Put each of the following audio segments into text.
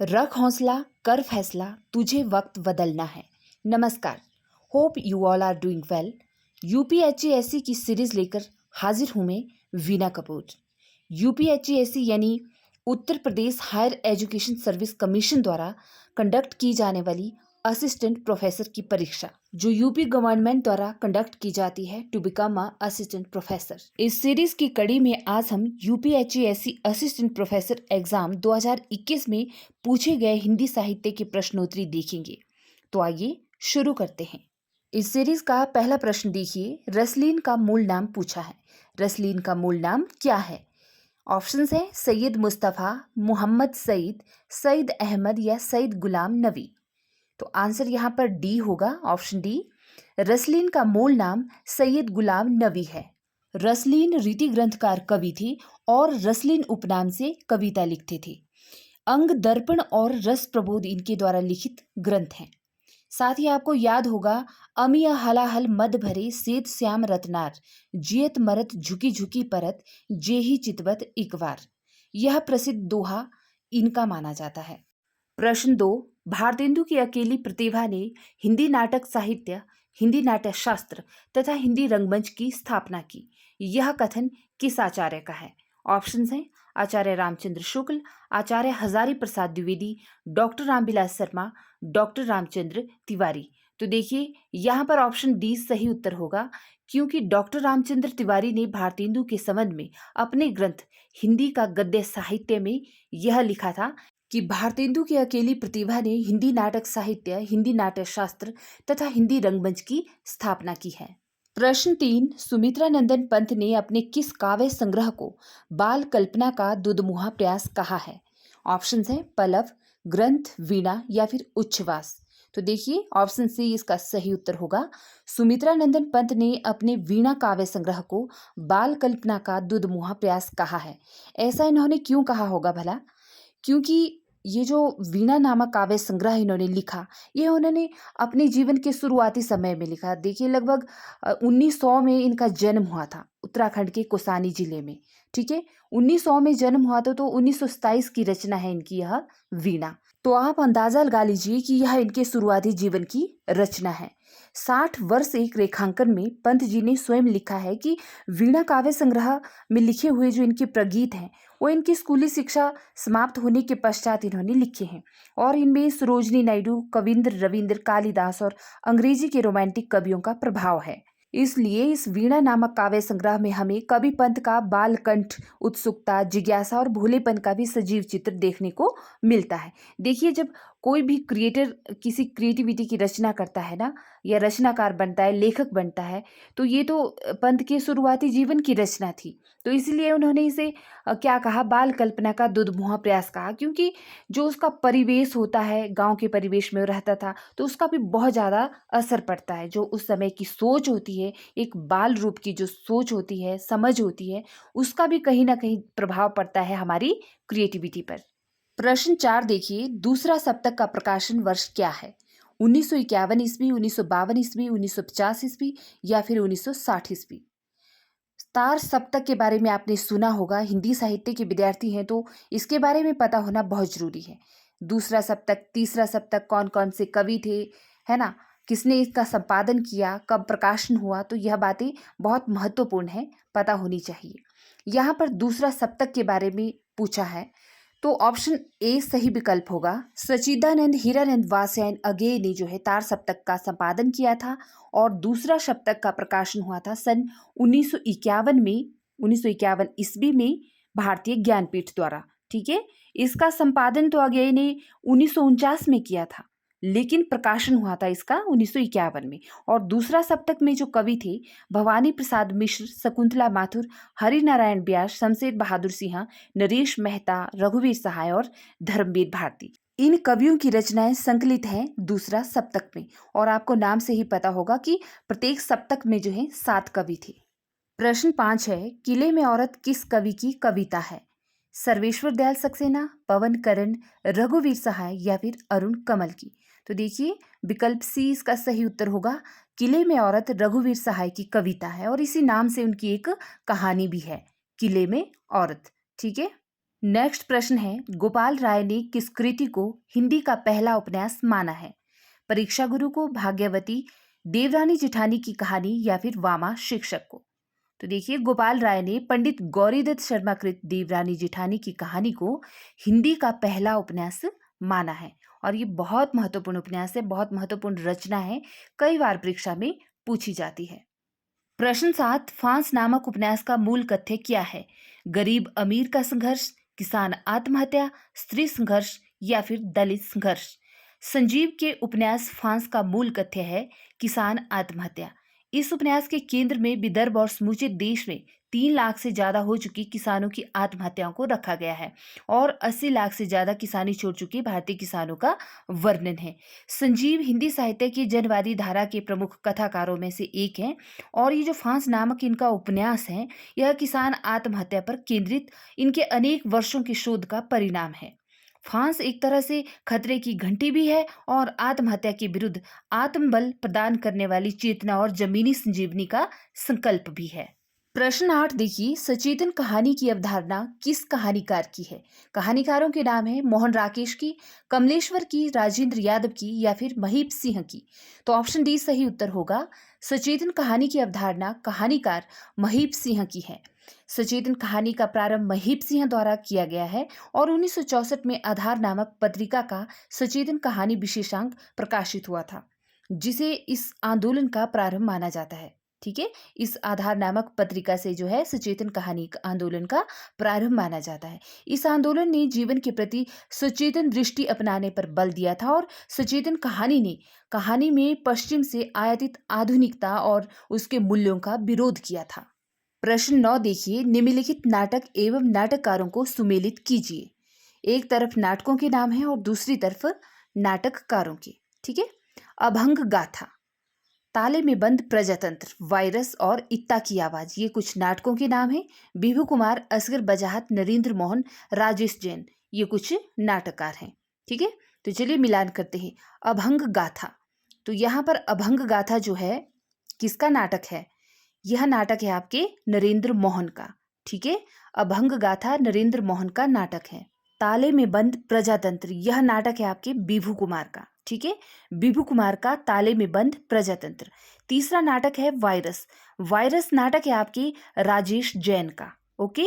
रख हौसला, कर फैसला, तुझे वक्त बदलना है। नमस्कार, hope you all are doing well. UPHCSC की सीरीज लेकर हाजिर हूं मैं, वीना कपूर। यूपीएचसीएससी यानी Uttar Pradesh higher education service commission द्वारा कंडक्ट की जाने वाली असिस्टेंट प्रोफेसर की परीक्षा, जो यूपी गवर्नमेंट द्वारा कंडक्ट की जाती है to become a assistant professor. इस सीरीज की कड़ी में आज हम यूपीएचसीएससी असिस्टेंट प्रोफेसर एग्जाम 2021 में पूछे गए हिंदी साहित्य के प्रश्नोत्तरी देखेंगे। तो आइए शुरू करते हैं। इस सीरीज का पहला प्रश्न देखिए, रसलीन का मूल नाम पूछा है। रसलीन का मूल नाम क्या है? ऑप्शंस है सैयद मुस्तफ़ा, मोहम्मद सईद, सईद अहमद या सईद गुलाम नबी। तो आंसर यहाँ पर डी होगा, ऑप्शन डी। रसलीन का मूल नाम सैयद गुलाम नबी है। रसलीन रीति ग्रंथकार कवि थे और रसलीन उपनाम से कविता लिखते थे। अंग दर्पण और रस प्रबोध इनके द्वारा लिखित ग्रंथ हैं। साथ ही आपको याद होगा, अमिया हलाहल मद भरे सेत श्याम रत्नार, जियत मरत झुकी झुकी परत, जेही चितवत इकवार। यह प्रसिद्ध दोहा इनका माना जाता है। प्रश्न 2, भारतेंदु की अकेली प्रतिभा ने हिंदी नाटक साहित्य, हिंदी नाट्य शास्त्र तथा हिंदी रंगमंच की स्थापना की। यह कथन किस आचार्य का है? ऑप्शंस हैं आचार्य रामचंद्र शुक्ल, आचार्य हजारी प्रसाद द्विवेदी, डॉक्टर रामविलास शर्मा, डॉक्टर रामचंद्र तिवारी। तो देखिए यहाँ पर ऑप्शन डी सही उत्तर होगा, क्योंकि डॉक्टर रामचंद्र तिवारी ने भारतेंदु के संबंध में अपने ग्रंथ हिंदी का गद्य साहित्य में यह लिखा था कि भारतेंदु की अकेली प्रतिभा ने हिंदी नाटक साहित्य, हिंदी नाट्य शास्त्र तथा हिंदी रंगमंच की स्थापना की है। प्रश्न 3, सुमित्रा नंदन पंत ने अपने किस काव्य संग्रह को बाल कल्पना का दुधमुहा प्रयास कहा है? ऑप्शंस हैं पल्लव, ग्रंथ, वीणा या फिर उच्छ्वास। तो देखिए ऑप्शन सी इसका सही उत्तर होगा। सुमित्रा नंदन पंत ने अपने वीणा काव्य संग्रह को बाल कल्पना का दुधमुहा प्रयास कहा है। ऐसा इन्होंने क्यों कहा होगा भला? क्योंकि ये जो वीणा नामक काव्य संग्रह इन्होंने लिखा, ये उन्होंने अपने जीवन के शुरुआती समय में लिखा। देखिए लगभग 1900 में इनका जन्म हुआ था उत्तराखंड के कौसानी जिले में। ठीक है, 1900 में जन्म हुआ था, तो 1927 की रचना है इनकी यह वीणा। तो आप अंदाजा लगा लीजिए कि यह इनके शुरुआती जीवन की रचना है। 60 वर्ष एक रेखांकन में पंत जी ने स्वयं लिखा है कि वीणा काव्य संग्रह में लिखे हुए जो इनके प्रगीत हैं, वो इनकी स्कूली शिक्षा समाप्त होने के पश्चात इन्होंने लिखे हैं। और इनमें सरोजनी नायडू, कविंद्र रविंद्र, कालिदास और अंग्रेजी के रोमांटिक कवियों का प्रभाव है। इसलिए इस वीणा नामक काव्य संग्रह में हमें कवि पंत का बालकंठ, उत्सुकता, जिज्ञासा और भोलेपन का भी सजीव चित्र देखने को मिलता है। देखिए जब कोई भी क्रिएटर किसी क्रिएटिविटी की रचना करता है ना, या रचनाकार बनता है, लेखक बनता है, तो ये तो पंत के शुरुआती जीवन की रचना थी। तो इसलिए उन्होंने इसे क्या कहा, बाल कल्पना का दुधमुहा प्रयास कहा, क्योंकि जो उसका परिवेश होता है, गांव के परिवेश में रहता था, तो उसका भी बहुत ज़्यादा असर पड़ता है। जो उस समय की सोच होती है, एक बाल रूप की जो सोच होती है, समझ होती है, उसका भी कहीं ना कहीं प्रभाव पड़ता है हमारी क्रिएटिविटी पर। प्रश्न 4 देखिए, दूसरा सप्तक का प्रकाशन वर्ष क्या है? 1951 ईस्वी, 1952 ईस्वी, 1950 ईस्वी या फिर 1960 ईस्वी। तार सप्तक के बारे में आपने सुना होगा, हिंदी साहित्य के विद्यार्थी हैं तो इसके बारे में पता होना बहुत जरूरी है। दूसरा सप्तक, तीसरा सप्तक, कौन कौन से कवि थे, है ना, किसने इसका संपादन किया, कब प्रकाशन हुआ, तो यह बातें बहुत महत्वपूर्ण है, पता होनी चाहिए। यहाँ पर दूसरा सप्तक के बारे में पूछा है, तो ऑप्शन ए सही विकल्प होगा। सच्चिदानंद हीरानंद वात्स्यायन अगेय ने जो है तार सप्तक का संपादन किया था, और दूसरा सप्तक का प्रकाशन हुआ था सन 1951 में, 1951 ईस्वी में भारतीय ज्ञानपीठ द्वारा। ठीक है, इसका संपादन तो अगेय ने 1949 में किया था, लेकिन प्रकाशन हुआ था इसका 1951 में। और दूसरा सप्तक में जो कवि थे, भवानी प्रसाद मिश्र, शकुंतला माथुर, हरिनारायण व्यास, शमशेर बहादुर सिंह, नरेश मेहता, रघुवीर सहाय और धर्मवीर भारती। इन कवियों की रचनाएं संकलित हैं दूसरा सप्तक में। और आपको नाम से ही पता होगा कि प्रत्येक सप्तक में जो है 7 कवि थे। प्रश्न 5 है, किले में औरत किस कवि की कविता है? सर्वेश्वर दयाल सक्सेना, पवन करण, रघुवीर सहाय या फिर अरुण कमल की। तो देखिए विकल्प सी इसका सही उत्तर होगा। किले में औरत रघुवीर सहाय की कविता है, और इसी नाम से उनकी एक कहानी भी है, किले में औरत। ठीक है, नेक्स्ट प्रश्न है, गोपाल राय ने किस कृति को हिंदी का पहला उपन्यास माना है? परीक्षा गुरु को, भाग्यवती, देवरानी जेठानी की कहानी या फिर वामा शिक्षक को? तो देखिए, गोपाल राय ने पंडित गौरीदत्त शर्मा कृत देवरानी जेठानी की कहानी को हिंदी का पहला उपन्यास माना है और ये बहुत महत्वपूर्ण उपन्यास है, बहुत महत्वपूर्ण रचना है, कई बार परीक्षा में पूछी जाती है। प्रश्न 7, फांस नामक उपन्यास का मूल कथ्य क्या है? गरीब अमीर का संघर्ष, किसान आत्महत्या, स्त्री संघर्ष या फिर दलित संघर्ष? संजीव के उपन्यास फांस का मूल कथ्य है किसान आत्महत्या। इस उपन्यास के केंद्र में विदर्भ और समूचे देश में 3 लाख से ज्यादा हो चुकी किसानों की आत्महत्याओं को रखा गया है और 80 लाख से ज्यादा किसानी छोड़ चुके भारतीय किसानों का वर्णन है। संजीव हिंदी साहित्य की जनवादी धारा के प्रमुख कथाकारों में से एक हैं और ये जो फांस नामक इनका उपन्यास है, यह किसान आत्महत्या पर केंद्रित इनके अनेक वर्षों के शोध का परिणाम है। फांस एक तरह से खतरे की घंटी भी है और आत्महत्या के विरुद्ध आत्मबल प्रदान करने वाली चेतना और जमीनी संजीवनी का संकल्प भी है। प्रश्न 8 देखिए, सचेतन कहानी की अवधारणा किस कहानीकार की है? कहानीकारों के नाम है मोहन राकेश की, कमलेश्वर की, राजेंद्र यादव की या फिर महीप सिंह की? तो ऑप्शन डी सही उत्तर होगा। सचेतन कहानी की अवधारणा कहानीकार महीप सिंह की है। सचेतन कहानी का प्रारंभ महीप सिंह द्वारा किया गया है और 1964 में आधार नामक पत्रिका का सचेतन कहानी विशेषांक प्रकाशित हुआ था, जिसे इस आंदोलन का प्रारंभ माना जाता है। ठीक है, इस आधार नामक पत्रिका से जो है सचेतन कहानी आंदोलन का प्रारंभ माना जाता है। इस आंदोलन ने जीवन के प्रति सचेतन दृष्टि अपनाने पर बल दिया था और सचेतन कहानी ने कहानी में पश्चिम से आयातित आधुनिकता और उसके मूल्यों का विरोध किया था। प्रश्न 9 देखिए, निम्नलिखित नाटक एवं नाटककारों को सुमेलित कीजिए। एक तरफ नाटकों के नाम है और दूसरी तरफ नाटककारों के। ठीक है, अभंग गाथा, ताले में बंद प्रजातंत्र, वायरस और इत्ता की आवाज, ये कुछ नाटकों के नाम हैं। बिभू कुमार, असगर बजाहत, नरेंद्र मोहन, राजेश जैन, ये कुछ नाटककार हैं। ठीक है, तो चलिए मिलान करते हैं। अभंग गाथा, तो यहाँ पर अभंग गाथा जो है किसका नाटक है? यह नाटक है आपके नरेंद्र मोहन का। ठीक है, अभंग गाथा नरेंद्र मोहन का नाटक है। ताले में बंद प्रजातंत्र, यह नाटक है आपके बिभू कुमार का। ठीक है, बिभू कुमार का ताले में बंद प्रजातंत्र। तीसरा नाटक है वायरस, वायरस नाटक है आपके राजेश जैन का। ओके,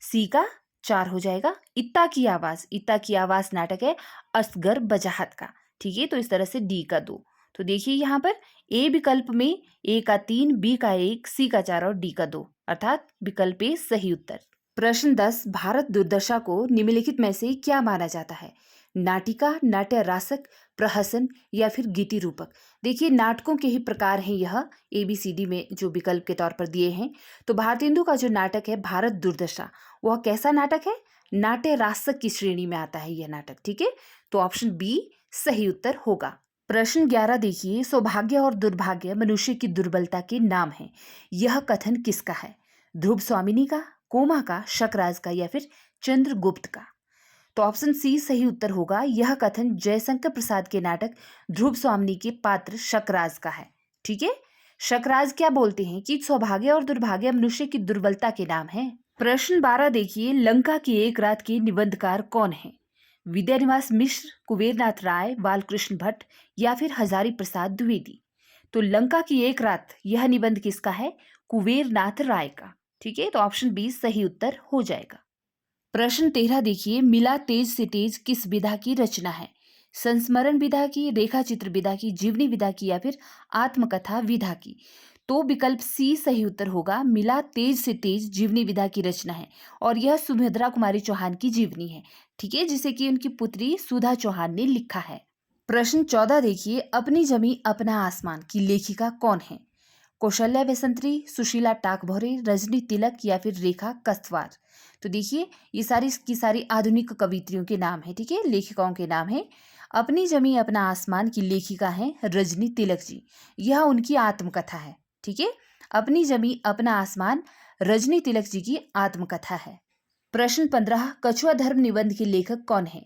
सी का 4 हो जाएगा। इत्ता की आवाज, इत्ता की आवाज नाटक है असगर बजाहत का। ठीक है, तो इस तरह से डी का 2। तो देखिए यहाँ पर ए विकल्प में ए का 3, बी का 1, सी का 4 और डी का 2, अर्थात विकल्प ए सही उत्तर। प्रश्न 10, भारत दुर्दशा को निम्नलिखित में से क्या माना जाता है? नाटिका, नाट्य रासक, प्रहसन या फिर गीति रूपक? देखिए, नाटकों के ही प्रकार हैं यह, ABCD में जो विकल्प के तौर पर दिए हैं। तो भारतेंदु का जो नाटक है भारत दुर्दशा, वह कैसा नाटक है? नाट्य रासक की श्रेणी में आता है यह नाटक। ठीक है, तो ऑप्शन बी सही उत्तर होगा। प्रश्न 11 देखिए, सौभाग्य और दुर्भाग्य मनुष्य की दुर्बलता के नाम है। यह कथन किसका है? ध्रुव स्वामिनी का, कोमा का, शकराज का या फिर चंद्रगुप्त का? तो ऑप्शन सी सही उत्तर होगा। यह कथन जयशंकर प्रसाद के नाटक ध्रुव स्वामिनी के पात्र शकराज का है। ठीक है, शकराज क्या बोलते हैं कि सौभाग्य और दुर्भाग्य मनुष्य की दुर्बलता के नाम है। प्रश्न 12 देखिए, लंका की एक रात के निबंधकार कौन है? विद्यानिवास मिश्र, कुबेरनाथ राय, बालकृष्ण भट्ट या फिर हजारी प्रसाद द्विवेदी? तो लंका की एक रात, यह निबंध किसका है? कुबेरनाथ राय का। ठीक है, तो ऑप्शन बी सही उत्तर हो जाएगा। प्रश्न 13 देखिए, मिला तेज से तेज किस विधा की रचना है? संस्मरण विधा की, रेखा चित्र विधा की, जीवनी विधा की या फिर आत्मकथा विधा की? तो विकल्प सी सही उत्तर होगा। मिला तेज से तेज जीवनी विधा की रचना है और यह सुभद्रा कुमारी चौहान की जीवनी है। ठीक है, जिसे कि उनकी पुत्री सुधा चौहान ने लिखा है। प्रश्न 14 देखिए, अपनी जमी अपना आसमान की लेखिका कौन है? कौशल्या बेसंत्री, सुशीला टाकभोरे, रजनी तिलक या फिर रेखा कस्तवार? तो देखिए, ये सारी की सारी आधुनिक कवित्रियों के नाम है। ठीक है, लेखिकाओं के नाम है। अपनी जमी अपना आसमान की लेखिका है रजनी तिलक जी, यह उनकी आत्मकथा है। ठीक है, अपनी जमी अपना आसमान रजनी तिलक जी की आत्मकथा है। प्रश्न 15, कछुआ धर्म निबंध के लेखक कौन है?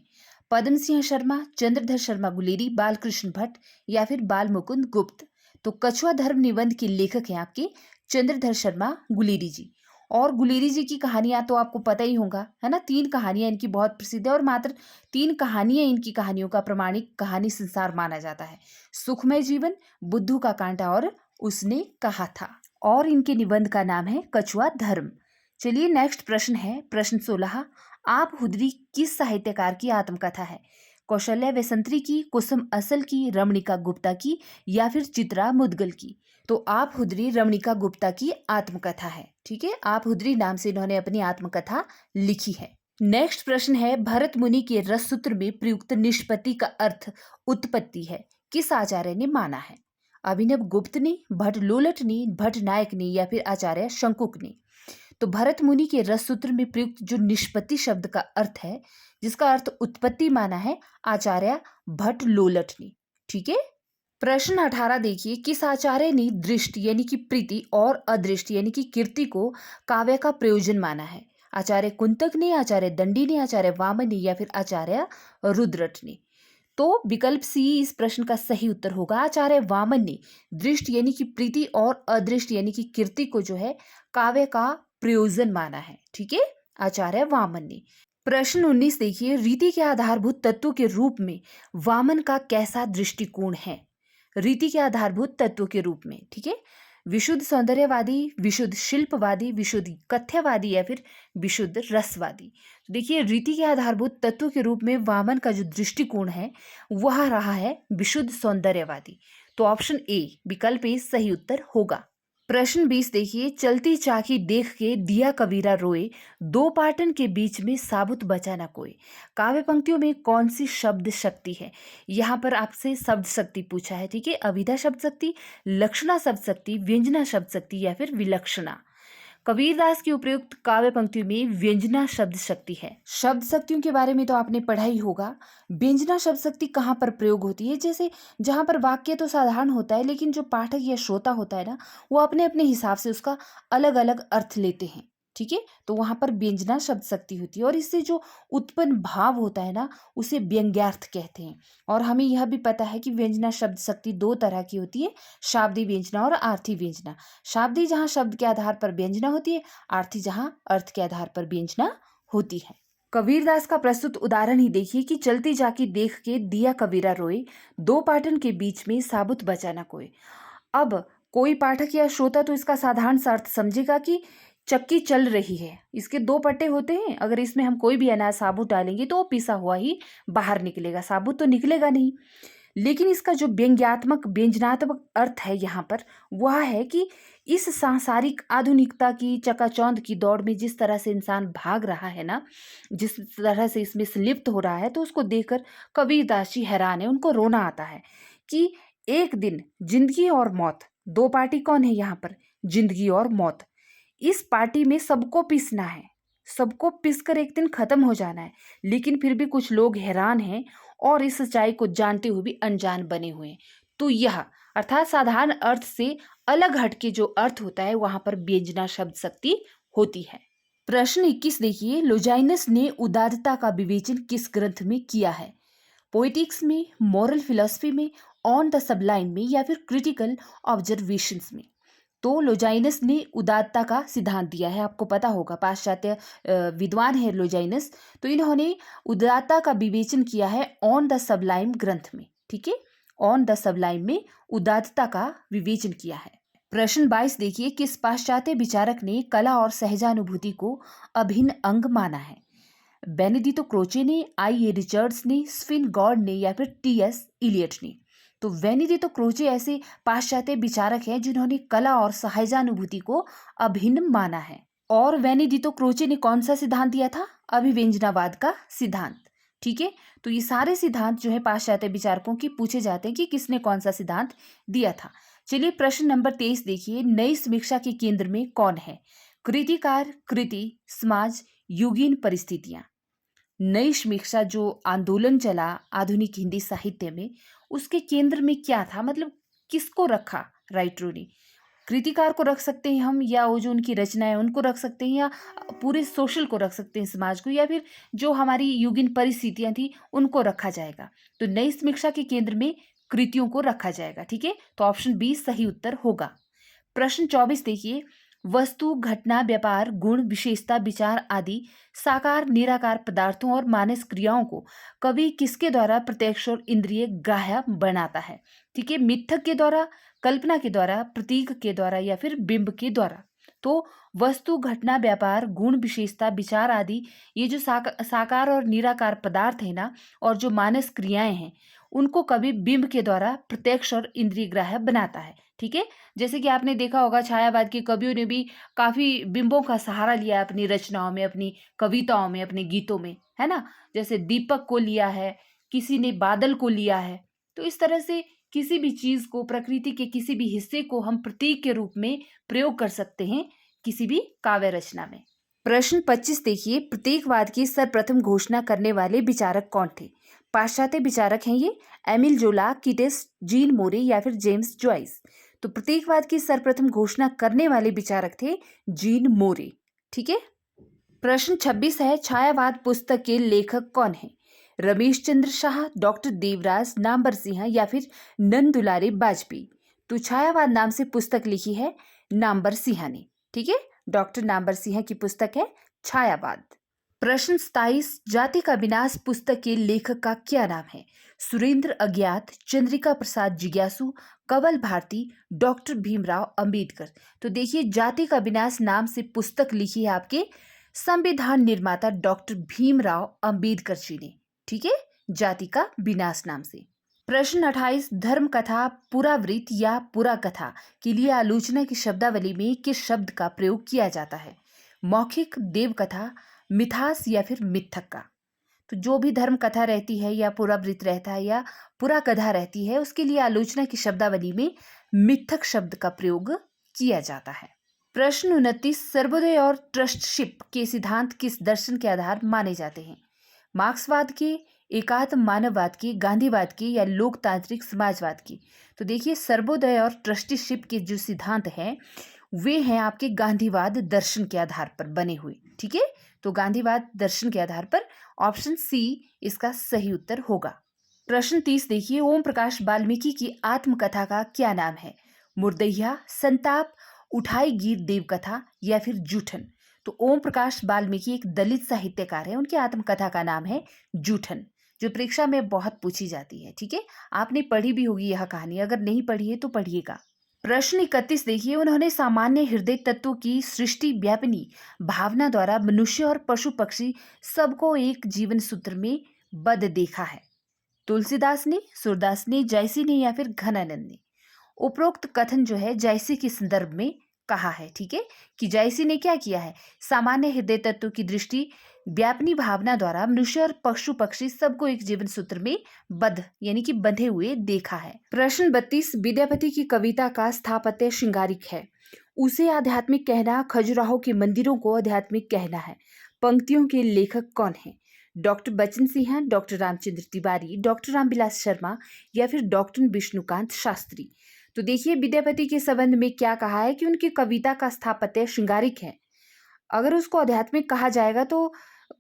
पद्म सिंह शर्मा, चंद्रधर शर्मा गुलेरी, बालकृष्ण भट्ट या फिर बाल मुकुंद गुप्त? तो कछुआ धर्म निबंध के लेखक हैं आपके चंद्रधर शर्मा गुलेरी जी और गुलेरी जी की कहानियां तो आपको पता ही होगा, है ना। 3 कहानियां इनकी बहुत प्रसिद्ध है और मात्र 3 कहानियां इनकी कहानियों का प्रमाणिक कहानी संसार माना जाता है। सुखमय जीवन, बुद्धू का कांटा और उसने कहा था। और इनके निबंध का नाम है कछुआ धर्म। चलिए नेक्स्ट प्रश्न है प्रश्न 16। आप हुदरी किस साहित्यकार की आत्मकथा है? कौशल्या वेसंतरी की, कुसुम असल की, रमणिका गुप्ता की या फिर चित्रा मुदगल की? तो आप हुदरी रमणिका गुप्ता की आत्मकथा है। ठीक है, आप हुदरी नाम से इन्होंने अपनी आत्मकथा लिखी है। नेक्स्ट प्रश्न है भरत मुनि के रस सूत्र में प्रयुक्त निष्पत्ति का अर्थ उत्पत्ति है, किस आचार्य ने माना है? अभिनव गुप्त ने, भट्ट लोलट ने, भट्ट नायक ने या फिर आचार्य शंकुक ने? तो भरत मुनि के रस सूत्र में प्रयुक्त जो निष्पत्ति शब्द का अर्थ है, जिसका अर्थ उत्पत्ति माना है, आचार्य भट्ट लोलट ने। ठीक है। प्रश्न 18 देखिए, किस आचार्य ने दृष्टि यानी कि प्रीति और अदृष्टि यानी कि कीर्ति को काव्य का प्रयोजन माना है? आचार्य कुंतक ने, आचार्य दंडी ने, आचार्य वामन ने या फिर आचार्य रुद्रट ने? तो विकल्प सी इस प्रश्न का सही उत्तर होगा। आचार्य वामन ने दृष्टि यानी कि प्रीति और अदृष्टि यानी कि कीर्ति को जो है काव्य का प्रयोजन माना है। ठीक है, आचार्य वामन ने। प्रश्न 19 देखिए, रीति के आधारभूत तत्व के रूप में वामन का कैसा दृष्टिकोण है? रीति के आधारभूत तत्व के रूप में, ठीक है, विशुद्ध सौंदर्यवादी, विशुद्ध शिल्पवादी, विशुद्ध कथ्यवादी या फिर विशुद्ध रसवादी? तो देखिए रीति के आधारभूत तत्व के रूप में वामन का जो दृष्टिकोण है वह रहा है विशुद्ध सौंदर्यवादी। तो ऑप्शन ए विकल्प ए सही उत्तर होगा। प्रश्न 20 देखिए, चलती चाकी देख के दिया कबीरा रोए, दो पाटन के बीच में साबुत बचा ना कोई? काव्य पंक्तियों में कौन सी शब्द शक्ति है? यहाँ पर आपसे शब्द शक्ति पूछा है। ठीक है, अभिधा शब्द शक्ति, लक्षणा शब्द शक्ति, व्यंजना शब्द शक्ति या फिर विलक्षणा? कबीरदास की उपयुक्त काव्य पंक्तियों में व्यंजना शब्द शक्ति है। शब्द शक्तियों के बारे में तो आपने पढ़ा ही होगा। व्यंजना शब्द शक्ति कहाँ पर प्रयोग होती है? जैसे जहाँ पर वाक्य तो साधारण होता है लेकिन जो पाठक या श्रोता होता है ना, वो अपने अपने हिसाब से उसका अलग अलग अर्थ लेते हैं। ठीक है, तो वहां पर व्यंजना शब्द शक्ति होती है और इससे जो उत्पन्न भाव होता है ना, उसे व्यंग्यार्थ कहते हैं। और हमें यह भी पता है कि व्यंजना शब्द शक्ति दो तरह की होती है, शाब्दिक व्यंजना और आर्थी व्यंजना। शाब्दिक जहाँ शब्द के आधार पर व्यंजना होती है, आर्थी जहाँ अर्थ के आधार पर व्यंजना होती है। कबीरदास का प्रस्तुत उदाहरण ही देखिए कि चलती जाकी देख के दिया कबीरा रोए, दो पाटन के बीच में साबुत बचा ना कोई। अब कोई पाठक या श्रोता तो इसका साधारण सा अर्थ समझेगा कि चक्की चल रही है, इसके दो पट्टे होते हैं, अगर इसमें हम कोई भी अनाज साबुत डालेंगे तो वो पिसा हुआ ही बाहर निकलेगा, साबुत तो निकलेगा नहीं। लेकिन इसका जो व्यंग्यात्मक व्यंजनात्मक अर्थ है यहाँ पर वह है कि इस सांसारिक आधुनिकता की चकाचौंध की दौड़ में जिस तरह से इंसान भाग रहा है ना, जिस तरह से इसमें लिप्त हो रहा है, तो उसको देखकर कबीरदास जी हैरान है, उनको रोना आता है कि एक दिन जिंदगी और मौत, दो पार्टी कौन है यहाँ पर? जिंदगी और मौत। इस पार्टी में सबको पिसना है, सबको पिसकर एक दिन खत्म हो जाना है, लेकिन फिर भी कुछ लोग हैरान हैं और इस सच्चाई को जानते हुए भी अनजान बने हुए हैं। तो यह अर्थात साधारण अर्थ से अलग हटके जो अर्थ होता है वहां पर व्यंजना शब्द शक्ति होती है। प्रश्न 21 देखिए, लोजाइनस ने उदारता का विवेचन किस ग्रंथ में किया है? पोइटिक्स में, मॉरल फिलॉसफी में, ऑन द सबलाइन में या फिर क्रिटिकल ऑब्जर्वेशंस में? तो लोजाइनस ने उदात्तता का सिद्धांत दिया है, आपको पता होगा, पाश्चात्य विद्वान है लोजाइनस। तो इन्होंने उदात्तता का विवेचन किया है ऑन द सबलाइम ग्रंथ में। ठीक है, ऑन द सबलाइम में उदात्तता का विवेचन किया है। प्रश्न 22 देखिए, किस पाश्चात्य विचारक ने कला और सहजानुभूति को अभिन्न अंग माना है? बेनेडिक्टो क्रोचे ने, आई ए रिचर्ड्स ने, स्विन गॉड ने या फिर टी.एस. इलियट ने? तो बेनेडिक्टो क्रोचे ऐसे पाश्चात्य विचारक हैं जिन्होंने कला और सहजानुभूति को अभिन्न माना है। और बेनेडिक्टो क्रोचे ने कौन सा सिद्धांत दिया था? अभिव्यंजनावाद का सिद्धांत। ठीक है, तो ये सारे सिद्धांत जो है पाश्चात्य विचारकों की पूछे जाते हैं कि किसने कौन सा सिद्धांत दिया था। चलिए प्रश्न नंबर 23 देखिए, नई समीक्षा के केंद्र में कौन है? कृतिकार, कृति, समाज, युगीन परिस्थितियां? नई समीक्षा जो आंदोलन चला आधुनिक हिंदी साहित्य में, उसके केंद्र में क्या था? मतलब किसको रखा राइटरों ने? कृतिकार को रख सकते हैं हम, या वो जो उनकी रचनाएं उनको रख सकते हैं, या पूरे सोशल को रख सकते हैं, समाज को, या फिर जो हमारी युगीन परिस्थितियां थी उनको रखा जाएगा? तो नई समीक्षा के केंद्र में कृतियों को रखा जाएगा। ठीक है, तो ऑप्शन बी सही उत्तर होगा। प्रश्न 24 देखिए, वस्तु, घटना, व्यापार, गुण, विशेषता, विचार आदि साकार निराकार पदार्थों और मानस क्रियाओं को कवि किसके द्वारा प्रत्यक्ष और इंद्रिय ग्राह्य बनाता है? ठीक है, मिथक के द्वारा, कल्पना के द्वारा, प्रतीक के द्वारा या फिर बिंब के द्वारा। तो वस्तु, घटना, व्यापार, गुण, विशेषता, विचार आदि ये जो साकार और निराकार पदार्थ है ना, और जो मानस क्रियाएं हैं, उनको कवि बिंब के द्वारा प्रत्यक्ष और इंद्रिय ग्राह्य बनाता है। ठीक है, जैसे कि आपने देखा होगा छायावाद के कवियों ने भी काफी बिंबों का सहारा लिया अपनी रचनाओं में, अपनी कविताओं में, अपने गीतों में, है ना। जैसे दीपक को लिया है, किसी ने बादल को लिया है। तो इस तरह से किसी भी चीज को, प्रकृति के किसी भी हिस्से को हम प्रतीक के रूप में प्रयोग कर सकते हैं किसी भी काव्य रचना में। प्रश्न 25 देखिए, प्रतीकवाद की सर्वप्रथम घोषणा करने वाले विचारक कौन थे? पाश्चात्य विचारक हैं ये, एमिल जोला, कीटिस, जीन मोरे या फिर जेम्स जॉइस। तो प्रतीकवाद की सर्वप्रथम घोषणा करने वाले विचारक थे जीन मोरे। ठीक है। प्रश्न 26 है, छायावाद पुस्तक के लेखक कौन है? रमेश चंद्र शाह, डॉक्टर देवराज, नामवर सिंह या फिर नंदुलारे बाजपेयी। तो छायावाद नाम से पुस्तक लिखी है नामवर सिंह ने। ठीक है, डॉक्टर नामवर सिंह की पुस्तक है छायावाद। प्रश्न 27, जाति का विनाश पुस्तक के लेखक का क्या नाम है? सुरेंद्र अज्ञात, चंद्रिका प्रसाद जिज्ञासु, कवल भारती, डॉक्टर भीमराव अंबेडकर। तो देखिए, जाति का विनाश नाम से पुस्तक लिखी है आपके संविधान निर्माता डॉक्टर भीमराव अंबेडकर जी ने। ठीक है, जाति का विनाश नाम से। प्रश्न 28, धर्म कथा, पुरावृत या पुरा कथा के लिए आलोचना की शब्दावली में किस शब्द का प्रयोग किया जाता है? मौखिक, देव कथा, मिथास या फिर मिथक का। तो जो भी धर्म कथा रहती है या पुरावृत रहता है या पुरा कथा रहती है, उसके लिए आलोचना की शब्दावली में मिथक शब्द का प्रयोग किया जाता है। प्रश्न 29, सर्वोदय और ट्रस्टशिप के सिद्धांत किस दर्शन के आधार माने जाते हैं? मार्क्सवाद के, एकात्म मानववाद की, गांधीवाद की या लोकतांत्रिक समाजवाद की। तो देखिए, सर्वोदय और ट्रस्टीशिप के जो सिद्धांत हैं वे हैं आपके गांधीवाद दर्शन के आधार पर बने हुए। ठीक है, तो गांधीवाद दर्शन के आधार पर ऑप्शन सी इसका सही उत्तर होगा। प्रश्न 30 देखिए, ओम प्रकाश वाल्मीकि की आत्मकथा का क्या नाम है? मुर्दैया, संताप, उठाई गीत देवकथा या फिर जूठन। तो ओम प्रकाश वाल्मीकि एक दलित साहित्यकार है, उनकी आत्मकथा का नाम है जूठन, जो परीक्षा में बहुत पूछी जाती है। ठीक है, आपने पढ़ी भी होगी यह कहानी, अगर नहीं पढ़ी है तो पढ़िएगा। प्रश्न 31 देखिए, उन्होंने सामान्य हृदय तत्वों की सृष्टि व्यापिनी भावना द्वारा मनुष्य और पशु पक्षी सबको एक जीवन सूत्र में बद्ध देखा है। तुलसीदास ने, सूरदास ने, जयसी ने या फिर घनानंद ने। उपरोक्त कथन जो है जयसी के संदर्भ में कहा है। ठीक है, कि जयसी ने क्या किया है? सामान्य हृदय तत्व की दृष्टि व्यापनी भावना द्वारा मनुष्य और पशु पक्षी सबको एक जीवन सूत्र में बद्ध यानी कि बंधे हुए देखा है। प्रश्न 32, विद्यापति की कविता का स्थापत्य श्रृंगारिक है। उसे आध्यात्मिक कहना, खजुराहो के मंदिरों को आध्यात्मिक कहना है। पंक्तियों के लेखक कौन है? डॉक्टर बचन सिंह, डॉक्टर रामचंद्र तिवारी, डॉक्टर रामविलास शर्मा या फिर डॉक्टर विष्णुकांत शास्त्री। तो देखिए, विद्यापति के संबंध में क्या कहा है कि उनकी कविता का स्थापत्य श्रृंगारिक है। अगर उसको आध्यात्मिक कहा जाएगा तो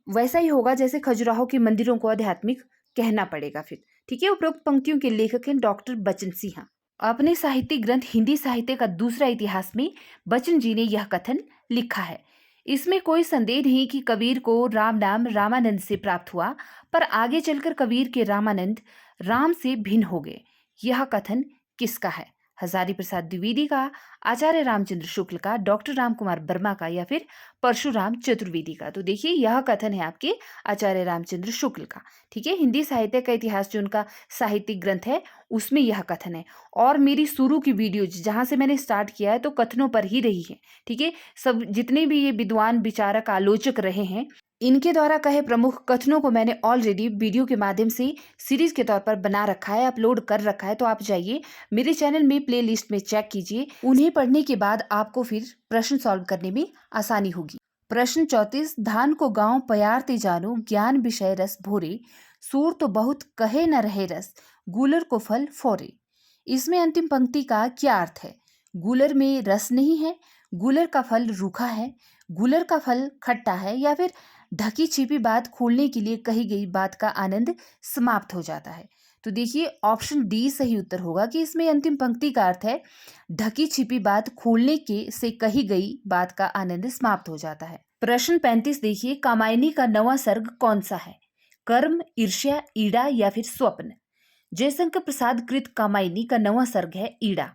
वैसा ही होगा जैसे खजुराहो के मंदिरों को आध्यात्मिक कहना पड़ेगा फिर। ठीक है, उपरोक्त पंक्तियों के लेखक हैं डॉक्टर बचन सिंह। अपने साहित्यिक ग्रंथ हिंदी साहित्य का दूसरा इतिहास में बचन जी ने यह कथन लिखा है। इसमें कोई संदेह नहीं कि कबीर को राम नाम रामानंद से प्राप्त हुआ, पर आगे चलकर कबीर के रामानंद राम से भिन्न हो गए। यह कथन किसका है? हजारी प्रसाद द्विवेदी का, आचार्य रामचंद्र शुक्ल का, डॉक्टर राम कुमार वर्मा का या फिर परशुराम चतुर्वेदी का। तो देखिए, यह कथन है आपके आचार्य रामचंद्र शुक्ल का। ठीक है, हिंदी साहित्य का इतिहास जो उनका साहित्यिक ग्रंथ है उसमें यह कथन है। और मेरी शुरू की वीडियो जहां से मैंने स्टार्ट किया है तो कथनों पर ही रही है। ठीक है, सब जितने भी ये विद्वान विचारक आलोचक रहे हैं इनके द्वारा कहे प्रमुख कथनों को मैंने ऑलरेडी वीडियो के माध्यम से सीरीज के तौर पर बना रखा है, अपलोड कर रखा है। तो आप जाइए मेरे चैनल में प्लेलिस्ट में चेक कीजिए। उन्हें पढ़ने के बाद आपको फिर प्रश्न सॉल्व करने में आसानी होगी। प्रश्न 34, धान को गांव पयारते जानो, ज्ञान विषय रस भोरे, सूर तो बहुत कहे न रहे रस, गूलर को फल फोरे। इसमें अंतिम पंक्ति का क्या अर्थ है? गूलर में रस नहीं है, गूलर का फल रूखा है, गूलर का फल खट्टा है या फिर ढकी छिपी बात खोलने के लिए कही गई बात का आनंद समाप्त हो जाता है। तो देखिए ऑप्शन डी सही उत्तर होगा कि इसमें अंतिम पंक्ति का अर्थ है ढकी छिपी बात खोलने के से कही गई बात का आनंद समाप्त हो जाता है। प्रश्न 35 देखिए, कामायनी का नवा सर्ग कौन सा है? कर्म, ईर्ष्या, ईड़ा या फिर स्वप्न? जयशंकर प्रसाद कृत कामायनी का नवा सर्ग है ईड़ा।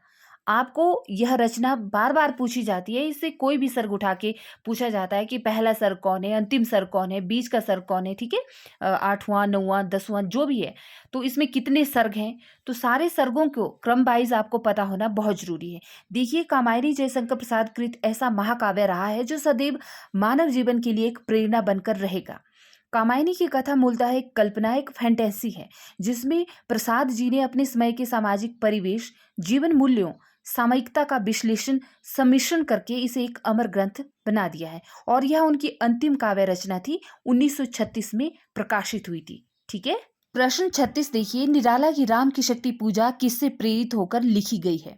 आपको यह रचना बार बार पूछी जाती है, इससे कोई भी सर्ग उठा के पूछा जाता है कि पहला सर्ग कौन है, अंतिम सर्ग कौन है, बीच का सर्ग कौन है, ठीक है, आठवां, नौवां, दसवां जो भी है, तो इसमें कितने सर्ग हैं, तो सारे सर्गों को क्रम वाइज आपको पता होना बहुत जरूरी है। देखिए कामायनी जयशंकर प्रसाद कृत ऐसा महाकाव्य रहा है जो सदैव मानव जीवन के लिए एक प्रेरणा बनकर रहेगा। कामायनी की कथा मूलतः एक कल्पना, एक फैंटेसी है जिसमें प्रसाद जी ने अपने समय के सामाजिक परिवेश, जीवन मूल्यों, सामयिकता का विश्लेषण सम्मिश्रण करके इसे एक अमर ग्रंथ बना दिया है और यह उनकी अंतिम काव्य रचना थी, 1936 में प्रकाशित हुई थी। ठीक है, प्रश्न 36 देखिए, निराला की राम की शक्ति पूजा किससे प्रेरित होकर लिखी गई है?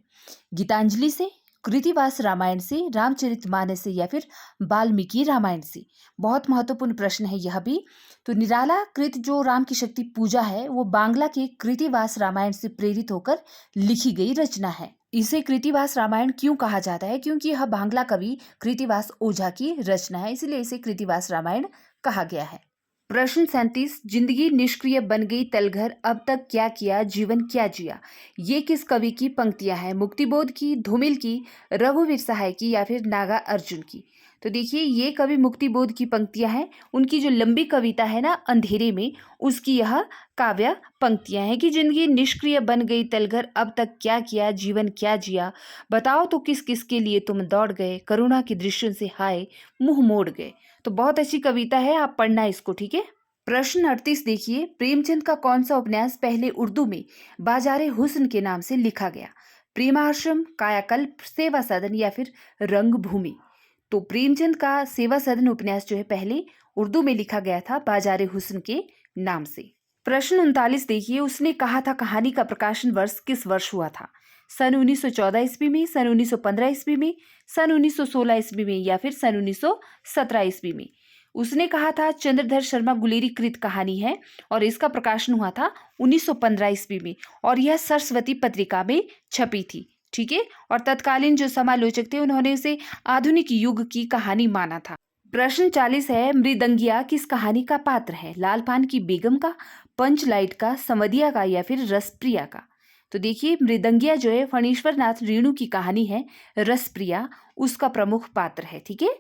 गीतांजलि से, कृतिवास रामायण से, रामचरितमानस से या फिर वाल्मीकि रामायण से? बहुत महत्वपूर्ण प्रश्न है यह भी। तो निराला कृत जो राम की शक्ति पूजा है वो बांग्ला के कृतिवास रामायण से प्रेरित होकर लिखी गई रचना है। इसे कृतिवास रामायण क्यों कहा जाता है? क्योंकि यह बांग्ला कवि कृतिवास ओझा की रचना है, इसलिए इसे कृतिवास रामायण कहा गया है। प्रश्न 37, जिंदगी निष्क्रिय बन गई तलघर, अब तक क्या किया, जीवन क्या जिया? ये किस कवि की पंक्तियां हैं? मुक्तिबोध की, धूमिल की, रघुवीर सहाय की या फिर नागा अर्जुन की? तो देखिए ये कवि मुक्तिबोध की पंक्तियां हैं। उनकी जो लंबी कविता है ना अंधेरे में, उसकी यह काव्य पंक्तियां हैं कि जिंदगी निष्क्रिय बन गई तलघर, अब तक क्या किया, जीवन क्या जिया, बताओ तो किस किस के लिए तुम दौड़ गए, करुणा की दृश्यों से हाय मुंह मोड़ गए। तो बहुत अच्छी कविता है, आप पढ़ना इसको। ठीक है, प्रश्न 38 देखिए, प्रेमचंद का कौन सा उपन्यास पहले उर्दू में बाजारे हुस्न के नाम से लिखा गया? प्रेमाश्रम, कायाकल्प, सेवा सदन या फिर रंगभूमि? तो प्रेमचंद का सेवा सदन उपन्यास जो है पहले उर्दू में लिखा गया था बाजारे हुस्न के नाम से। प्रश्न 39 देखिए, उसने कहा था कहानी का प्रकाशन वर्ष किस वर्ष हुआ था? सन 1914 ईस्वी में, सन 1915 ईस्वी में, सन 1916 ईस्वी में या फिर सन 1917 ईस्वी में? उसने कहा था चंद्रधर शर्मा गुलेरी कृत कहानी है और इसका प्रकाशन हुआ था 1915 ईस्वी में और यह सरस्वती पत्रिका में छपी थी। ठीक है, और तत्कालीन जो समालोचक थे उन्होंने इसे आधुनिक युग की कहानी माना था। प्रश्न 40 है, मृदंगिया किस कहानी का पात्र है? लाल पान की बेगम का, पंचलाइट का, समदिया का या फिर रसप्रिया का? तो देखिए मृदंगिया जो है फणीश्वर नाथ रेणु की कहानी है, रसप्रिया उसका प्रमुख पात्र है। ठीक है,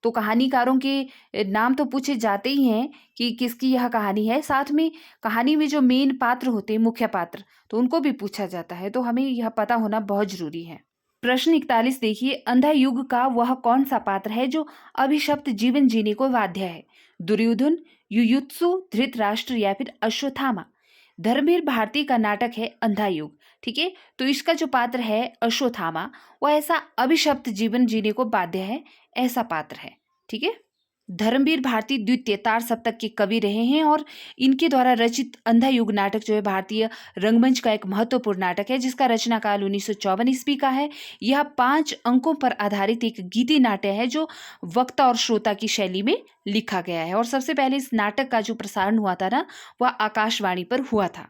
तो कहानीकारों के नाम तो पूछे जाते ही हैं कि किसकी यह कहानी है, साथ में कहानी में जो मेन पात्र होते हैं, मुख्य पात्र, तो उनको भी पूछा जाता है, तो हमें यह पता होना बहुत जरूरी है। प्रश्न 41 देखिए, अंधा युग का वह कौन सा पात्र है जो अभिशप्त जीवन जीने को बाध्य है? दुर्योधन, युयुत्सु, धृतराष्ट्र या फिर अश्वत्थामा? धर्मवीर भारती का नाटक है अंधा युग। ठीक है, तो इसका जो पात्र है अश्वत्थामा, वह ऐसा अभिशप्त जीवन जीने को बाध्य है, ऐसा पात्र है। ठीक है, धर्मवीर भारती द्वितीय तार सप्तक के कवि रहे हैं और इनके द्वारा रचित अंधा युग नाटक जो है भारतीय रंगमंच का एक महत्वपूर्ण नाटक है जिसका रचना काल 1954 ईस्वी का है। यह 5 अंकों पर आधारित एक गीति नाट्य है जो वक्ता और श्रोता की शैली में लिखा गया है और सबसे पहले इस नाटक का जो प्रसारण हुआ था ना, वह आकाशवाणी पर हुआ था।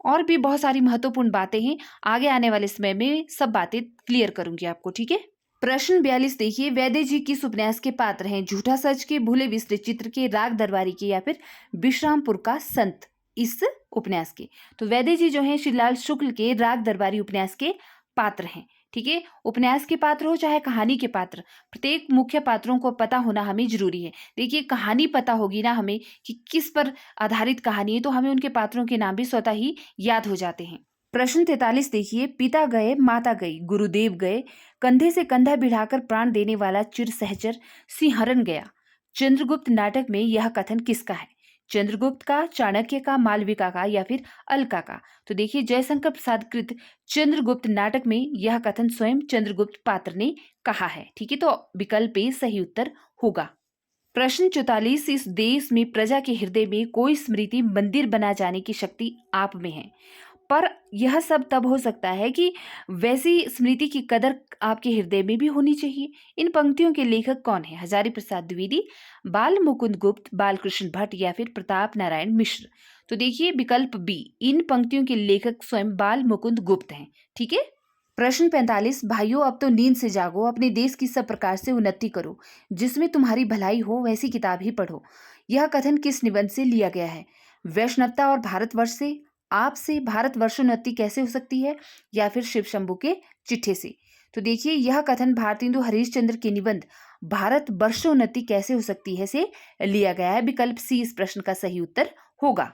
और भी बहुत सारी महत्वपूर्ण बातें हैं, आगे आने वाले समय में सब बातें क्लियर करूंगी आपको। ठीक है, प्रश्न 42 देखिए, वैद्य जी किस उपन्यास के पात्र हैं? झूठा सच के, भूले बिसरे चित्र के, राग दरबारी के या फिर विश्रामपुर का संत? इस उपन्यास के तो वैद्य जी जो हैं श्रीलाल शुक्ल के राग दरबारी उपन्यास के पात्र हैं। ठीक है, उपन्यास के पात्र हो चाहे कहानी के पात्र, प्रत्येक मुख्य पात्रों को पता होना हमें जरूरी है। देखिए कहानी पता होगी ना हमें कि किस पर आधारित कहानी है, तो हमें उनके पात्रों के नाम भी स्वतः ही याद हो जाते हैं। प्रश्न 43 देखिए, पिता गए माता गई गुरुदेव गए, कंधे से कंधा भिड़ाकर प्राण देने वाला चिर सहचर सिंहरण गया। चंद्रगुप्त नाटक में यह कथन किसका है? चंद्रगुप्त का, चाणक्य का, मालविका का या फिर अलका का? तो देखिए जयशंकर प्रसाद कृत चंद्रगुप्त नाटक में यह कथन स्वयं चंद्रगुप्त पात्र ने कहा है। ठीक है, तो विकल्प ए सही उत्तर होगा। प्रश्न 44, इस देश में प्रजा के हृदय में कोई स्मृति मंदिर बना जाने की शक्ति आप में है? पर यह सब तब हो सकता है कि वैसी स्मृति की कदर आपके हृदय में भी होनी चाहिए। इन पंक्तियों के लेखक कौन है? हजारी प्रसाद द्विवेदी, बाल मुकुंद गुप्त, बालकृष्ण भट्ट या फिर प्रताप नारायण मिश्र। तो देखिए विकल्प बी, इन पंक्तियों के लेखक स्वयं बाल मुकुंद गुप्त हैं। ठीक है। प्रश्न 45, भाइयों अब तो नींद से जागो, अपने देश की सब प्रकार से उन्नति करो, जिसमें तुम्हारी भलाई हो वैसी किताब ही पढ़ो। यह कथन किस निबंध से लिया गया है? वैष्णवता और भारतवर्ष से, आपसे भारतवर्षोन्नति कैसे हो सकती है, या फिर शिव शंभू के चिट्ठे से। तो देखिए यह कथन भारतेंदु हरीशचंद्र के निबंध भारत वर्षोन्नति कैसे हो सकती है से लिया गया है। विकल्प सी इस प्रश्न का सही उत्तर होगा।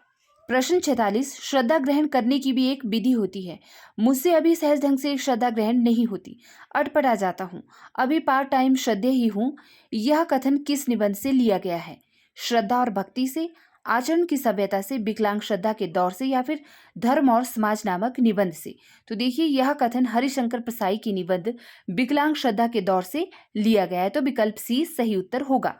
प्रश्न 46, श्रद्धा ग्रहण करने की भी एक विधि होती है, मुझसे अभी सहज ढंग से श्रद्धा ग्रहण नहीं होती, अटपटा जाता हूँ, अभी पार्ट टाइम श्रद्धेय ही हूँ। यह कथन किस निबंध से लिया गया है? श्रद्धा और भक्ति से, आचरण की सभ्यता से, विकलांग श्रद्धा के दौर से, या फिर धर्म और समाज नामक निबंध से। तो देखिए यह कथन हरिशंकर प्रसाई की निबंध विकलांग श्रद्धा के दौर से लिया गया है। तो विकल्प सी सही उत्तर होगा।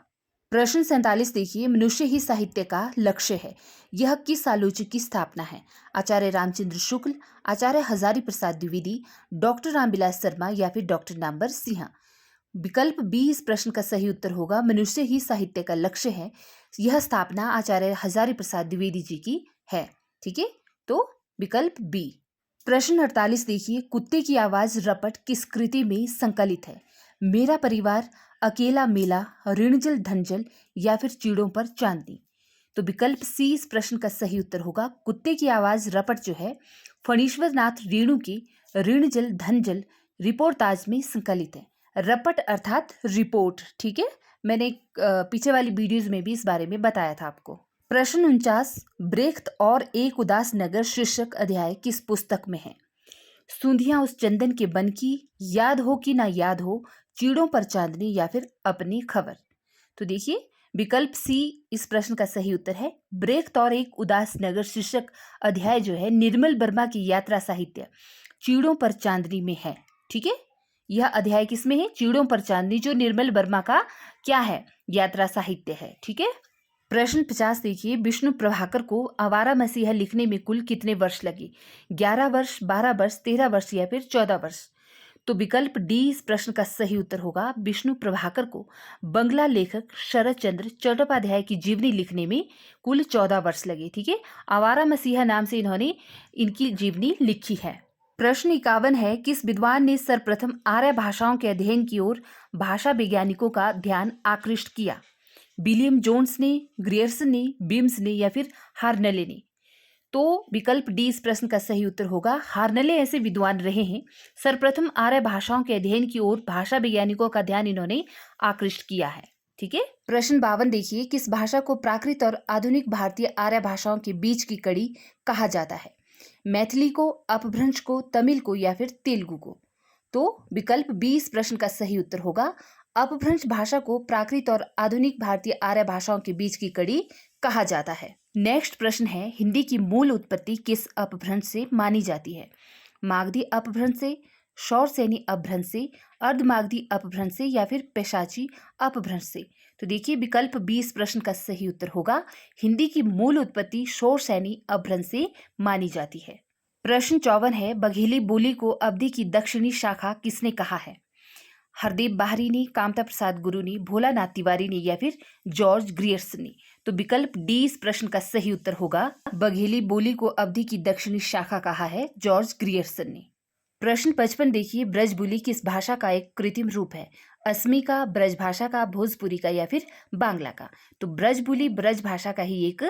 प्रश्न 47 देखिए, मनुष्य ही साहित्य का लक्ष्य है, यह किस आलोचक की स्थापना है? आचार्य रामचंद्र शुक्ल, आचार्य हजारी प्रसाद द्विवेदी, डॉक्टर रामविलास शर्मा या फिर डॉक्टर नामवर सिंह। विकल्प बी इस प्रश्न का सही उत्तर होगा। मनुष्य ही साहित्य का लक्ष्य है, यह स्थापना आचार्य हजारी प्रसाद द्विवेदी जी की है। ठीक है, तो विकल्प बी। प्रश्न 48 देखिए, कुत्ते की आवाज रपट किस कृति में संकलित है? मेरा परिवार, अकेला मेला, ऋणजल धनजल या फिर चीड़ों पर चांदनी। तो विकल्प सी इस प्रश्न का सही उत्तर होगा। कुत्ते की आवाज रपट जो है फणीश्वर नाथ रेणु की ऋणजल धनजल रिपोर्टाज में संकलित है। रपट अर्थात रिपोर्ट। ठीक है, मैंने पीछे वाली वीडियोज में भी इस बारे में बताया था आपको। प्रश्न 49, ब्रेख्त और एक उदास नगर शीर्षक अध्याय किस पुस्तक में है? सुंधियां उस चंदन के बन की, याद हो कि ना याद हो, चीड़ों पर चांदनी या फिर अपनी खबर। तो देखिए विकल्प सी इस प्रश्न का सही उत्तर है। ब्रेख्त और एक उदास नगर शीर्षक अध्याय जो है निर्मल वर्मा की यात्रा साहित्य चीड़ों पर चांदनी में है। ठीक है, यह अध्याय किसमें है? चीड़ों पर चांदनी, जो निर्मल वर्मा का क्या है? यात्रा साहित्य है। ठीक है। प्रश्न 50 देखिए, विष्णु प्रभाकर को आवारा मसीहा लिखने में कुल कितने वर्ष लगे? 11 वर्ष, 12 वर्ष, 13 वर्ष या फिर 14 वर्ष। तो विकल्प डी इस प्रश्न का सही उत्तर होगा। विष्णु प्रभाकर को बंगला लेखक शरद चंद्र चट्टोपाध्याय की जीवनी लिखने में कुल 14 वर्ष लगे। ठीक है, आवारा मसीहा नाम से इन्होंने इनकी जीवनी लिखी है। प्रश्न 51 है, किस विद्वान ने सर्वप्रथम आर्य भाषाओं के अध्ययन की ओर भाषा वैज्ञानिकों का ध्यान आकृष्ट किया? विलियम जोन्स ने, ग्रियर्सन ने, बीम्स ने या फिर हार्नले ने। तो विकल्प डी इस प्रश्न का सही उत्तर होगा। हार्नले ऐसे विद्वान रहे हैं सर्वप्रथम आर्य भाषाओं के अध्ययन की ओर भाषा वैज्ञानिकों का ध्यान इन्होंने आकृष्ट किया है। ठीक है। प्रश्न 52 देखिए, किस भाषा को प्राकृत और आधुनिक भारतीय आर्य भाषाओं के बीच की कड़ी कहा जाता है? मैथिली को, अपभ्रंश को, तमिल को या फिर तेलुगु को। तो विकल्प बी इस प्रश्न का सही उत्तर होगा। अपभ्रंश भाषा को प्राकृत और आधुनिक भारतीय आर्य भाषाओं के बीच की कड़ी कहा जाता है। नेक्स्ट प्रश्न है, हिंदी की मूल उत्पत्ति किस अपभ्रंश से मानी जाती है? मागधी अपभ्रंश से, शौरसेनी अपभ्रंश से, अर्धमागधी अपभ्रंश से या फिर पैशाची अपभ्रंश से। तो देखिए विकल्प बी इस प्रश्न का सही उत्तर होगा। हिंदी की मूल उत्पत्ति शौरसेनी अपभ्रंश से मानी जाती है। प्रश्न 54 है, बघेली बोली को अवधि की दक्षिणी शाखा किसने कहा है? हरदेव बाहरी ने, कामता प्रसाद गुरु ने, भोलानाथ तिवारी ने या फिर जॉर्ज ग्रियर्सन ने। तो विकल्प डी इस प्रश्न का सही उत्तर होगा। बघेली बोली को अवधि की दक्षिणी शाखा कहा है जॉर्ज ग्रियर्सन ने। प्रश्न 55 देखिए, ब्रज बोली किस भाषा का एक कृत्रिम रूप है? असमी का, ब्रज भाषा का, भोजपुरी का या फिर बांग्ला का। तो ब्रज बोली ब्रज भाषा का ही एक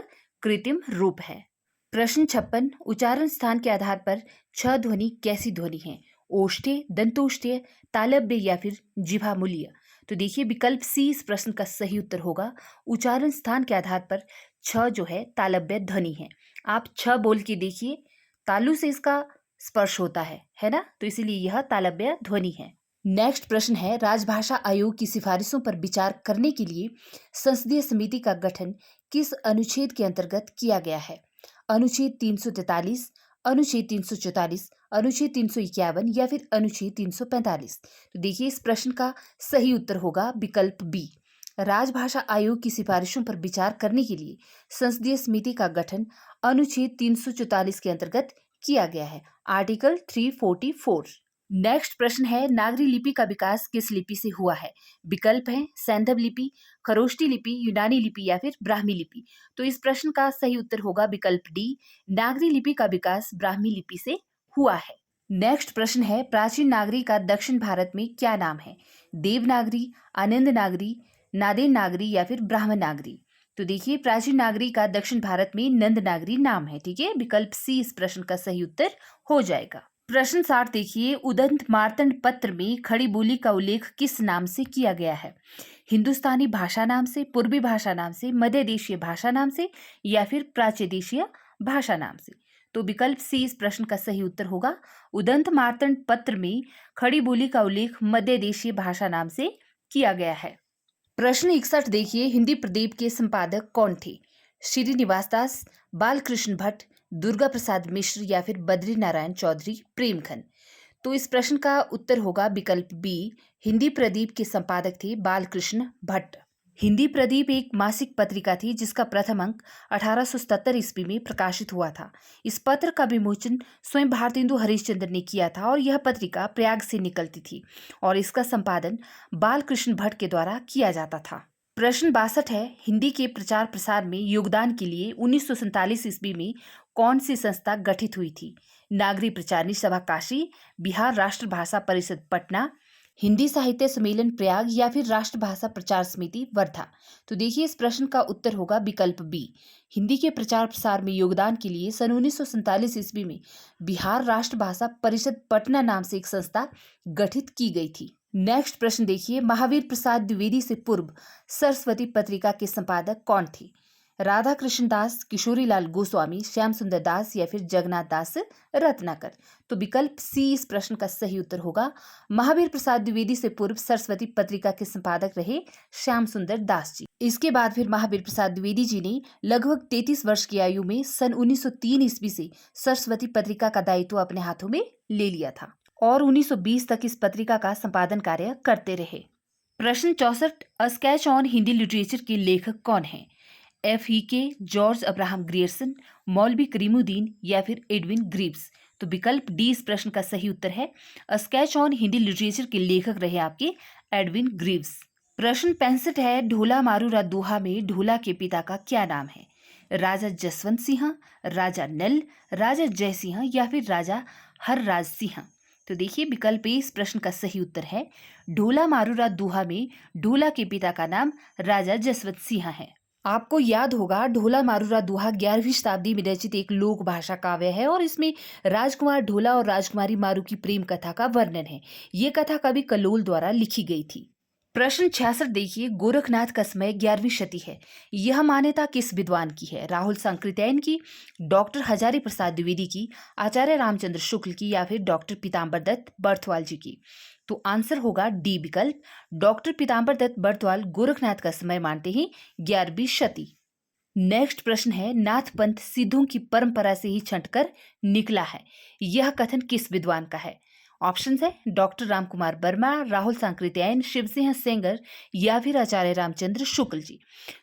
कृत्रिम रूप है। प्रश्न 56, उच्चारण स्थान के आधार पर छ ध्वनि कैसी ध्वनि है? ओष्ठ्य, दंतोष्ठ्य, तालव्य या फिर जिह्वामूलीय। तो देखिए विकल्प सी इस प्रश्न का सही उत्तर होगा। उच्चारण स्थान के आधार पर छ जो है तालव्य ध्वनि है। आप छ बोल के देखिए, तालु से इसका स्पर्श होता है ना, तो इसीलिए यह तालव्य ध्वनि है। नेक्स्ट प्रश्न है, राजभाषा आयोग की सिफारिशों पर विचार करने के लिए संसदीय समिति का गठन किस अनुच्छेद के अंतर्गत किया गया है? अनुच्छेद 343, अनुच्छेद 344, अनुच्छेद 351 या फिर अनुच्छेद 345। तो देखिए इस प्रश्न का सही उत्तर होगा विकल्प बी। राजभाषा आयोग की सिफारिशों पर विचार करने के लिए संसदीय समिति का गठन अनुच्छेद 344 के अंतर्गत किया गया है, आर्टिकल 344। नेक्स्ट प्रश्न है, नागरी लिपि का विकास किस लिपि से हुआ है? विकल्प है सैंधव लिपि, खरोष्टी लिपि, यूनानी लिपि या फिर ब्राह्मी लिपि। तो इस प्रश्न का सही उत्तर होगा विकल्प डी, नागरी लिपि का विकास ब्राह्मी लिपि से हुआ है। नेक्स्ट प्रश्न है, प्राचीन नागरी का दक्षिण भारत में क्या नाम है? देवनागरी, आनंद नागरी, नादेन नागरी या फिर ब्राह्मण नागरी। तो देखिए, प्राचीन नागरी का दक्षिण भारत में नंद नागरी नाम है। ठीक है, विकल्प सी इस प्रश्न का सही उत्तर हो जाएगा। प्रश्न 60 देखिए, उदंत मार्तंड पत्र में खड़ी बोली का उल्लेख किस नाम से किया गया है? हिंदुस्तानी भाषा नाम से, पूर्वी भाषा नाम से, मध्य देशीय भाषा नाम से या फिर प्राच्य देशीय भाषा नाम से। तो विकल्प सी इस प्रश्न का सही उत्तर होगा। उदंत मार्तंड पत्र में खड़ी बोली का उल्लेख मध्य देशीय भाषा नाम से किया गया है। प्रश्न 61 देखिए, हिंदी प्रदीप के संपादक कौन थे? श्रीनिवास दास, बालकृष्ण भट्ट, दुर्गा प्रसाद मिश्र या फिर बद्री नारायण चौधरी प्रेमखन। तो इस प्रश्न का उत्तर होगा विकल्प बी, हिंदी प्रदीप के संपादक थे बालकृष्ण भट्ट। हिंदी प्रदीप एक मासिक पत्रिका थी जिसका प्रथम अंक 1877 ईस्वी में प्रकाशित हुआ था। इस पत्र का विमोचन स्वयं भारतेंदु हरिश्चंद्र ने किया था और यह पत्रिका प्रयाग से निकलती थी और इसका संपादन बालकृष्ण भट्ट के द्वारा किया जाता था। प्रश्न 62 है, हिंदी के प्रचार प्रसार में योगदान के लिए 1947 ईस्वी में कौन सी संस्था गठित हुई थी? नागरी प्रचारणी सभा काशी, बिहार राष्ट्र भाषा परिषद पटना, हिंदी साहित्य सम्मेलन प्रयाग या फिर राष्ट्रभाषा प्रचार समिति वर्धा। तो देखिए, इस प्रश्न का उत्तर होगा विकल्प बी, हिंदी के प्रचार प्रसार में योगदान के लिए सन 1947 ईस्वी में बिहार राष्ट्रभाषा परिषद पटना नाम से एक संस्था गठित की गई थी। नेक्स्ट प्रश्न देखिए, महावीर प्रसाद द्विवेदी से पूर्व सरस्वती पत्रिका के संपादक कौन थे? राधा कृष्ण दास, किशोरीलाल गोस्वामी, श्याम सुंदर दास या फिर जगन्नाथ दास रत्नाकर। तो विकल्प सी इस प्रश्न का सही उत्तर होगा। महावीर प्रसाद द्विवेदी से पूर्व सरस्वती पत्रिका के संपादक रहे श्याम सुंदर दास जी। इसके बाद फिर महावीर प्रसाद द्विवेदी जी ने लगभग 33 वर्ष की आयु में सन 1903 ईस्वी से सरस्वती पत्रिका का दायित्व अपने हाथों में ले लिया था और 1920 तक इस पत्रिका का संपादन कार्य करते रहे। प्रश्न 64, a sketch on Hindi literature के लेखक कौन हैं? FEK, जॉर्ज अब्राहम ग्रियर्सन, मौलवी करीमुद्दीन या फिर एडविन ग्रीव्स। तो विकल्प डी इस प्रश्न का सही उत्तर है। A sketch on Hindi literature के लेखक रहे आपके एडविन ग्रीव्स। प्रश्न 65 है, ढोला मारूरा दोहा में ढोला के पिता का क्या नाम है? राजा जसवंत सिंह, राजा नल, राजा जयसिंह या फिर राजा हरराज सिंह। तो देखिए, विकल्प ए इस प्रश्न का सही उत्तर है। ढोला मारूरा दोहा में ढोला के पिता का नाम राजा जसवंत सिंह है। आपको याद होगा, ढोला मारूरा दोहा 11वीं शताब्दी में रचित एक लोक भाषा काव्य है और इसमें राजकुमार ढोला और राजकुमारी मारू की प्रेम कथा का वर्णन है। ये कथा कवि कल्लोल द्वारा लिखी गई थी। प्रश्न 66 देखिए, गोरखनाथ का समय 11वीं शती है। यह मान्यता किस विद्वान की है? राहुल सांकृत्यायन की, डॉक्टर हजारी प्रसाद द्विवेदी की, आचार्य रामचंद्र शुक्ल की या फिर डॉक्टर पीताम्बर दत्त बर्थवाल जी की। तो आंसर होगा डी विकल्प, डॉक्टर पीताम्बर दत्त बर्थवाल गोरखनाथ का समय मानते हैं 11वीं शती। नेक्स्ट प्रश्न है, नाथ पंथ सिद्धों की परंपरा से ही छंटकर निकला है। यह कथन किस विद्वान का है? ऑप्शन है डॉक्टर रामकुमार वर्मा, राहुल सांकृत्यायन, शिवसिंह सेंगर या फिर आचार्य रामचंद्र शुक्ल जी।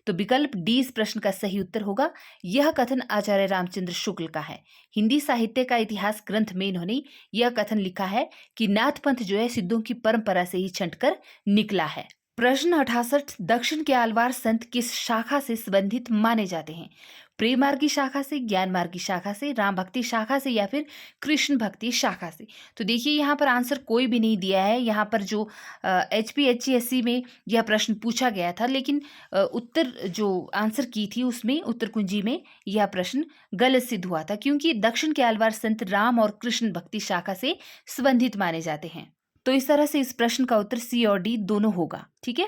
तो विकल्प डी इस प्रश्न का सही उत्तर होगा। यह कथन आचार्य रामचंद्र शुक्ल का है। हिंदी साहित्य का इतिहास ग्रंथ में इन्होंने यह कथन लिखा है कि नाथ पंथ जो है सिद्धों की परंपरा से ही छंटकर निकला है। प्रश्न 68, दक्षिण के आलवार संत किस शाखा से संबंधित माने जाते हैं? प्रेम मार्ग की शाखा से, ज्ञान मार्ग की शाखा से, राम भक्ति शाखा से या फिर कृष्ण भक्ति शाखा से। तो देखिए, यहाँ पर आंसर कोई भी नहीं दिया है। यहाँ पर जो HPHCSC में यह प्रश्न पूछा गया था, लेकिन उत्तर जो आंसर की थी उसमें उत्तर कुंजी में यह प्रश्न गलत सिद्ध हुआ था, क्योंकि दक्षिण के आलवार संत राम और कृष्ण भक्ति शाखा से संबंधित माने जाते हैं। तो इस तरह से इस प्रश्न का उत्तर सी और डी दोनों होगा। ठीक है।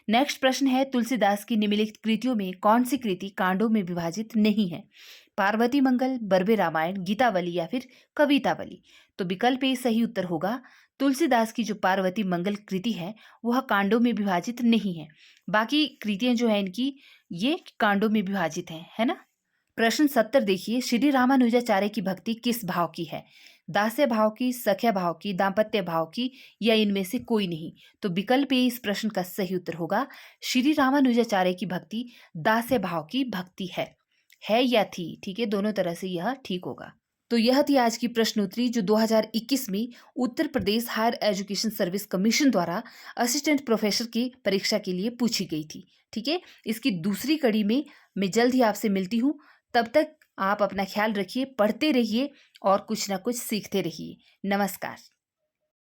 नेक्स्ट प्रश्न है, तुलसीदास की निम्नलिखित कृतियों में कौन सी कृति कांडों में विभाजित नहीं है? पार्वती मंगल, बरबे रामायण, गीतावली या फिर कवितावली। तो विकल्प ए सही उत्तर होगा। तुलसीदास की जो पार्वती मंगल कृति है वह कांडों में विभाजित नहीं है। बाकी कृतियां जो है इनकी ये कांडों में विभाजित है ना। प्रश्न 70 देखिए, श्री रामानुजाचार्य की भक्ति किस भाव की है? दास्य भाव की, सख्या भाव की, दाम्पत्य भाव की या इनमें से कोई नहीं। तो विकल्प ए इस प्रश्न का सही उत्तर होगा। श्री रामानुजाचार्य की भक्ति दास्य भाव की भक्ति है या थी। ठीक है, दोनों तरह से यह ठीक होगा। तो यह थी आज की प्रश्नोत्तरी जो 2021 में Uttar Pradesh higher education service commission द्वारा असिस्टेंट प्रोफेसर की परीक्षा के लिए पूछी गई थी। ठीक है, इसकी दूसरी कड़ी में मैं जल्द ही आपसे मिलती हूँ। तब तक आप अपना ख्याल रखिए, पढ़ते रहिए और कुछ ना कुछ सीखते रहिए। नमस्कार।